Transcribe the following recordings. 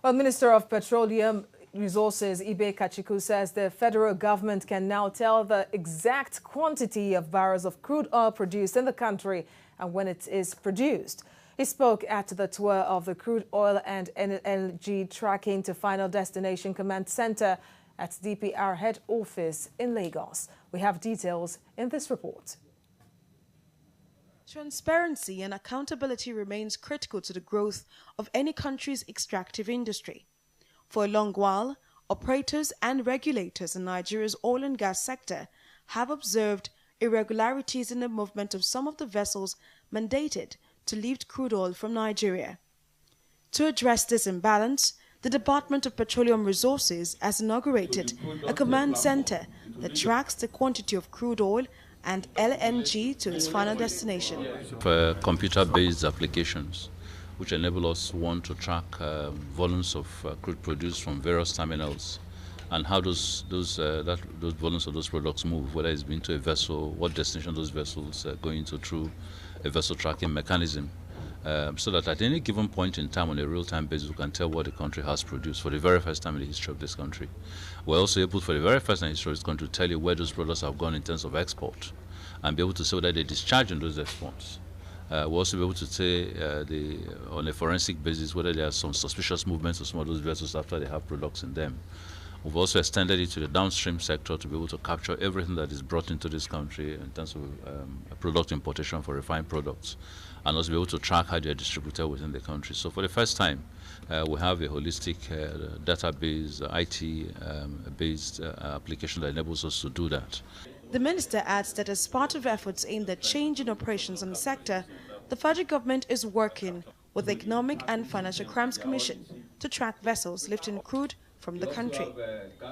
Well, Minister of Petroleum Resources Ibe Kachiku says the federal government can now tell the exact quantity of barrels of crude oil produced in the country and when it is produced. He spoke at the tour of the Crude Oil and LNG Tracking to Final Destination Command Center at DPR head office in Lagos. We have details in this report. Transparency and accountability remains critical to the growth of any country's extractive industry. For a long while, operators and regulators in Nigeria's oil and gas sector have observed irregularities in the movement of some of the vessels mandated to lift crude oil from Nigeria. To address this imbalance, the Department of Petroleum Resources has inaugurated a command center that tracks the quantity of crude oil and LNG to its final destination. For computer-based applications, which enable us, one, to track volumes of crude produced from various terminals and how those volumes of those products move, whether it's been to a vessel, what destination those vessels are going to through a vessel tracking mechanism, so that at any given point in time on a real-time basis we can tell what the country has produced for the very first time in the history of this country. We're also able for the very first time in the history of this country to tell you where those products have gone in terms of export and be able to say whether they discharge on those exports. We'll also be able to say on a forensic basis whether there are some suspicious movements of some of those vessels after they have products in them. We've also extended it to the downstream sector to be able to capture everything that is brought into this country in terms of product importation for refined products, and also be able to track how they are distributed within the country. So for the first time, we have a holistic database, IT-based application that enables us to do that. The minister adds that as part of efforts aimed at changing operations in the sector, the federal government is working with the Economic and Financial Crimes Commission to track vessels lifting crude from the country.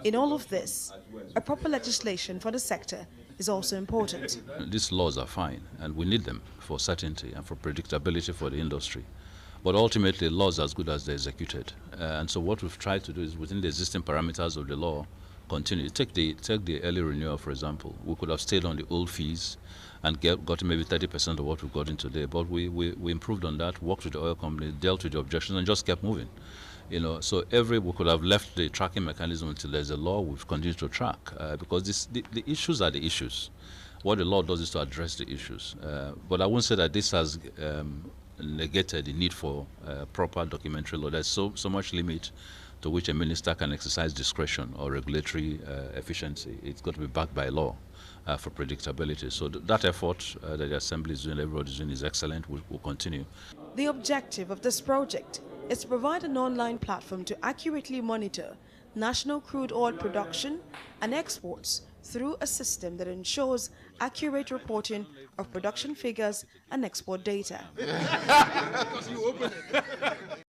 In all of this, a proper legislation for the sector is also important. These laws are fine, and we need them for certainty and for predictability for the industry. But ultimately, laws are as good as they're executed. And so what we've tried to do is, within the existing parameters of the law, continue. Take the early renewal, for example. We could have stayed on the old fees and gotten maybe 30% of what we've gotten today. But we improved on that, worked with the oil company, dealt with the objections, and just kept moving. So we could have left the tracking mechanism until there's a law. We've continued to track because the issues are the issues. What the law does is to address the issues. But I won't say that this has negated the need for proper documentary law. There's so much limit to which a minister can exercise discretion or regulatory efficiency. It's got to be backed by law for predictability. So that effort that the Assembly is doing, everybody is doing, is excellent. Will continue. The objective of this project is to provide an online platform to accurately monitor national crude oil production and exports through a system that ensures accurate reporting of production figures and export data.